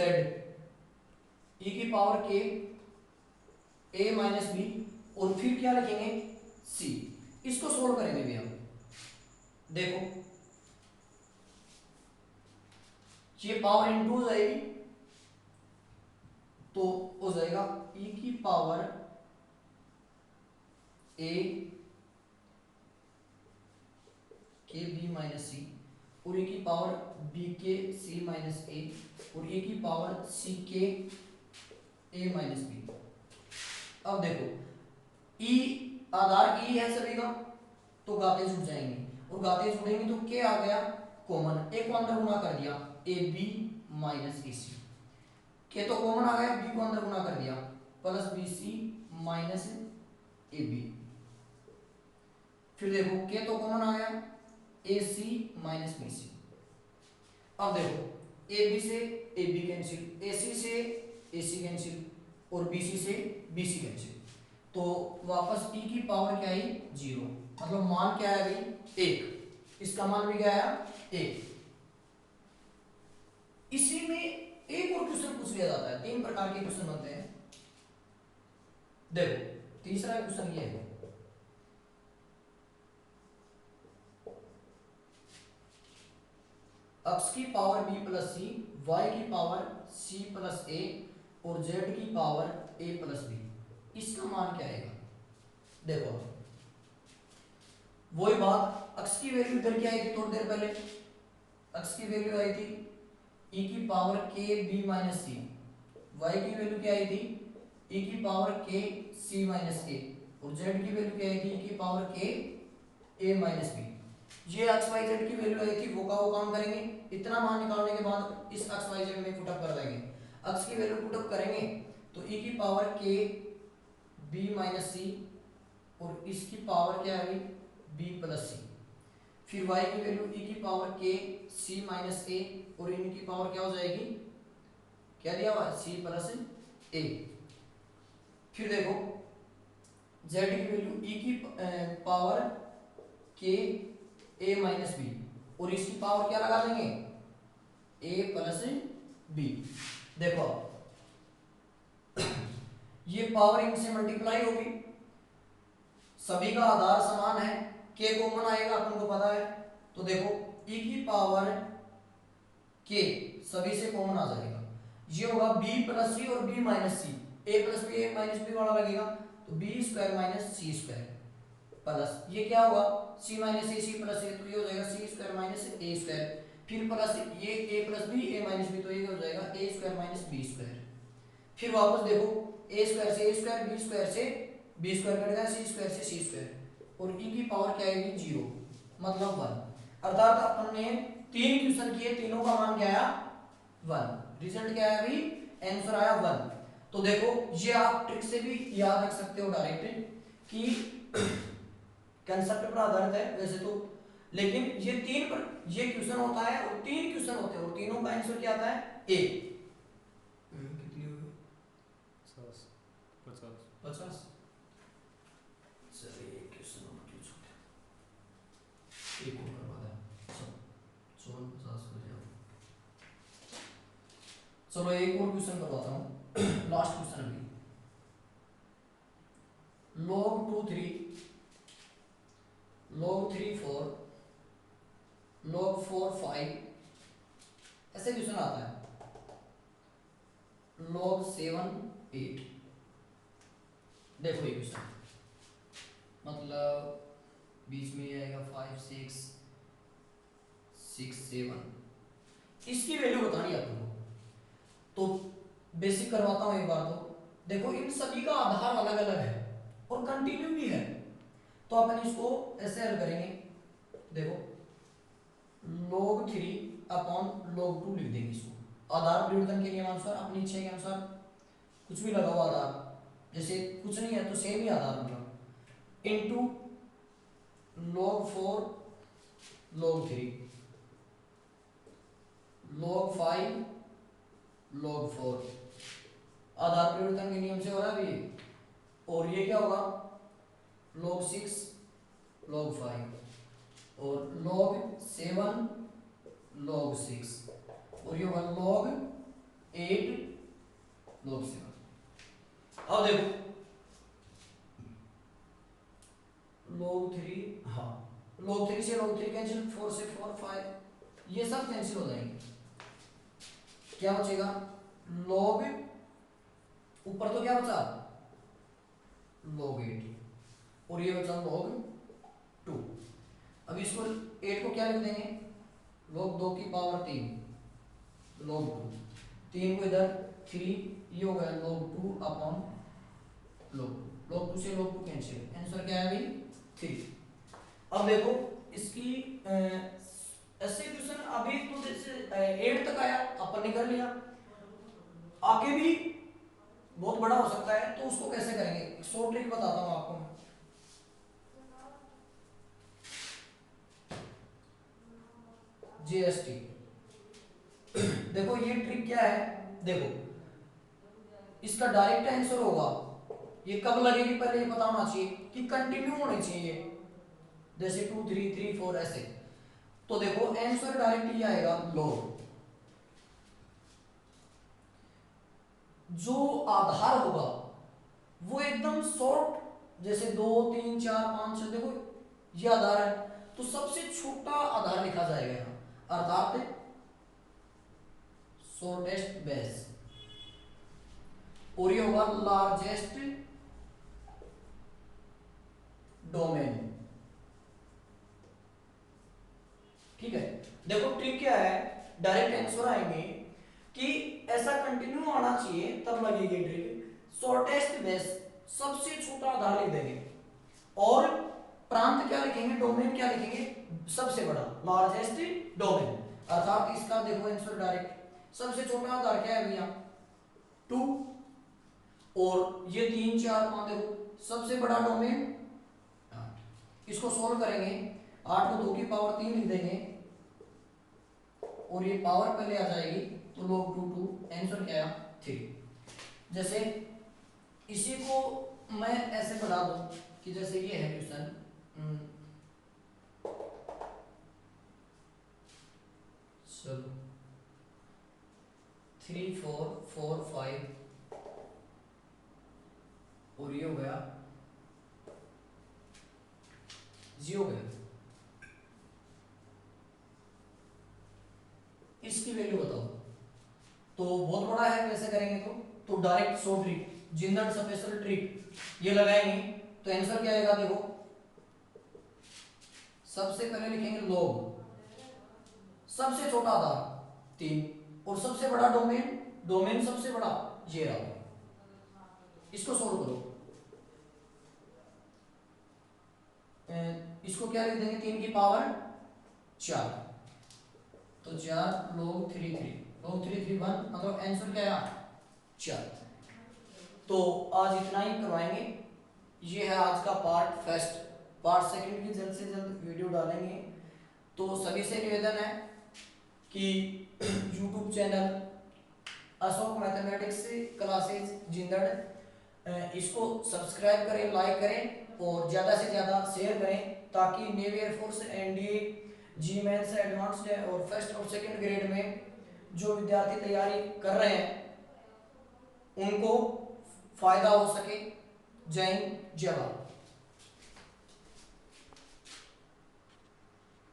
e की पावर के a माइनस बी, और फिर क्या लिखेंगे c। इसको सोल्व करेंगे भी हम, देखो ये पावर इनटू हो जाएगी तो हो जाएगा e की पावर a के b माइनस सी, और e की पावर b के c माइनस a, और e की पावर c के a माइनस b। अब देखो e आधार e है सभी का, तो गाते जुड़ जाएंगे, और गाते जुड़ेंगे तो क्या आ गया कॉमन, a को अंदर गुना कर दिया ए बी माइनस ए सी, के तो कॉमन आ गया, b को अंदर गुना कर दिया plus b c minus a b, फिर देखो के तो कॉमन आ गया ए सी माइनस बी सी। अब देखो ए बी से ए बी कैंसिल, ए सी से ए सी कैंसिल, और बी सी से बी सी कैंसिल, तो वापस e की पावर क्या आई जीरो, मतलब मान क्या है अभी एक, इसका मान भी क्या आया एक। इसी में एक और क्वेश्चन पूछ लिया जाता है, तीन प्रकार के क्वेश्चन बनते हैं। देखो तीसरा क्वेश्चन ये है, x की पावर b प्लस सी, y की पावर c प्लस a, और z की पावर a प्लस b, इसका मान क्या आएगा। देखो वही बात, x की वैल्यू इधर क्या आई थी थोड़ी देर पहले, x की वैल्यू आई थी e की पावर k b माइनस सी, y की वैल्यू क्या आई थी e की power k c minus a, और z की वैल्यू क्या आई थी e की power k a minus b। ये एक्स वाई जेड की वैल्यू आई थी, वो का वो काम करेंगे, इतना मान निकालने के बाद इस एक्स वाई जेड में पुटअप कर देंगे, एक्स की वैल्यू पुटअप करेंगे तो e की पावर k b माइनस सी, और इसकी पावर क्या है b प्लस सी, फिर y की वैल्यू e की power k c minus a, और इनकी पावर क्या हो जाएगी, क्या दिया हुआ c प्लस a। फिर देखो z की वैल्यू e की power k a minus b, और इसकी पावर क्या लगा देंगे a प्लस बी। देखो ये पावर इनसे मल्टीप्लाई होगी, सभी का आधार समान है, k कॉमन आएगा अपन को पता है, तो देखो e की पावर k सभी से कॉमन आ जाएगा, ये होगा b प्लस सी और b minus c, a plus b a minus b वाला लगेगा, तो b square minus c square plus ये क्या होगा c minus a C plus a, तो ये हो जाएगा c square minus a square, फिर प्लस ये a plus b a minus b, तो ये हो जाएगा a square minus b square. फिर वापस देखो ए स्क्वायर से ए स्क्वायर, बी स्क्वायर से बी स्क्वायर कट गया, सी स्क्वायर से सी स्क्वायर, और e की पावर क्या आएगी जीरो, मतलब वन। अर्थात अपन ने तीन क्वेश्चन किए, तीनों का मान क्या आया वन, रिजल्ट क्या आया अभी आंसर आया वन। तो देखो ये आप ट्रिक से भी याद रख सकते हो डायरेक्ट कि कंसेप्ट पर आधारित है वैसे तो, लेकिन ये तीन पर ये क्वेश्चन होता है और तीन क्वेश्चन होते हैं, और तीनों का आंसर क्या आता है ए। कितनी हो गई 50 50। चलिए एक क्वेश्चन और क्यों छोटा, एक और करवा दें, चलो 50 हो जाए। चलो एक और क्वेश्चन करवाता हूँ लास्ट क्वेश्चन अभी, log 2 3 log 3 4 log 4 5 ऐसे क्वेश्चन आता है, log 7 8। देखो ये क्वेश्चन मतलब बीच में ये आएगा 5 6 6 7, इसकी वैल्यू बतानी है आपको, तो बेसिक करवाता हूं एक बार। तो देखो इन सभी का आधार अलग अलग है और कंटिन्यू भी है, तो अपन इसको ऐसे हल करेंगे, देखो log 3 अपॉन log 2 लिख देंगे इसको, आधार परिवर्तन के नियमानुसार अपनी इच्छा के अनुसार कुछ भी लगाओ आधार, जैसे कुछ नहीं है तो सेम ही आधार मतलब, into log 4 log 3, log 5 log 4 आधार परिवर्तन के नियम से हो रहा है अभी। और ये क्या होगा log 6 log 5 और log 7 log 6 और ये होगा log 8 log 7। अब देखो log 3, हाँ log 3 से log 3 कैंसिल, 4 से 4 5 ये सब कैंसिल हो जाएंगे। क्या बचेगा log, ऊपर तो क्या बचा log 8 और ये बचा log 2। अब इसको 8 को क्या लिख देंगे log 2 की पावर 3 log 2, 3 को इधर 3, ये हो गया log 2 अपॉन log 2 से log 2 कैंसिल, आंसर क्या है अभी 3। अब देखो इसकी ऐसे क्वेश्चन अभी तो जैसे 8 तक आया अपन ने कर लिया, आगे भी बहुत बड़ा हो सकता है, तो उसको कैसे करेंगे शॉर्ट ट्रिक बताता हूं आपको मैं। जीएसटी देखो ये ट्रिक क्या है, देखो इसका डायरेक्ट आंसर होगा, ये कब लगेगी पहले ये पता होना चाहिए कि कंटिन्यू होने चाहिए, जैसे 2 3 3 4 ऐसे। तो देखो आंसर डायरेक्ट ये आएगा log, जो आधार होगा वो एकदम शॉर्ट, जैसे 2 3 4 5 6 देखो ये आधार है, तो सबसे छोटा आधार लिखा जाएगा यहाँ, अर्थात शॉर्टेस्ट बेस, और ये होगा लार्जेस्ट डोमेन। ठीक है, देखो ट्रिक क्या है, डायरेक्ट आंसर आएंगे कि ऐसा कंटिन्यू आना चाहिए तब लगेगी ट्रिक, शॉर्टेस्ट बेस सबसे छोटा आधार लिख देंगे, और प्रांत क्या लिखेंगे, डोमेन क्या लिखेंगे सबसे बड़ा, लार्जेस्ट डोमेन, अर्थात इसका देखो आंसर डायरेक्ट सबसे छोटा आधार क्या है भैया 2, और ये 3 4 5 देखो सबसे बड़ा डोमेन 8। इसको सोल्व करेंगे, 8 को 2 की पावर 3 लिख देंगे और ये पावर पहले आ जाएगी, तो log 2 2 आंसर क्या आया 3। जैसे इसी को मैं ऐसे बढ़ा दूं कि जैसे ये है क्वेश्चन, 3 4 4 5 और ये हो गया 0 गया, इसकी वैल्यू बताओ, तो बहुत बड़ा है, कैसे करेंगे तो डायरेक्ट शॉर्ट ट्रिक, जिंदड़ स्पेशल ट्रिक ये लगाएंगे, तो आंसर क्या आएगा देखो, सबसे पहले लिखेंगे log, सबसे छोटा आधार 3 और सबसे बड़ा डोमेन, डोमेन सबसे बड़ा ये रहा, इसको सोल्व करो, इसको क्या लिख देंगे 3 की पावर 4, तो 4 log 3 3 log 3 3 1, मतलब आंसर क्या आया 4। तो आज इतना ही करवाएंगे, ये है आज का पार्ट फर्स्ट, पार्ट सेकंड की जल्द से जल्द वीडियो डालेंगे। तो सभी से निवेदन है कि YouTube channel Ashok mathematics classes जिंदड़, इसको सब्सक्राइब करें, लाइक करें और ज़्यादा से ज़्यादा शेयर करें, ताकि navy air force NDA JEE mains advanced है और फर्स्ट और सेकंड ग्रेड में जो विद्यार्थी तैयारी कर रहे हैं उनको फायदा हो सके। जय हिंद, जय भारत।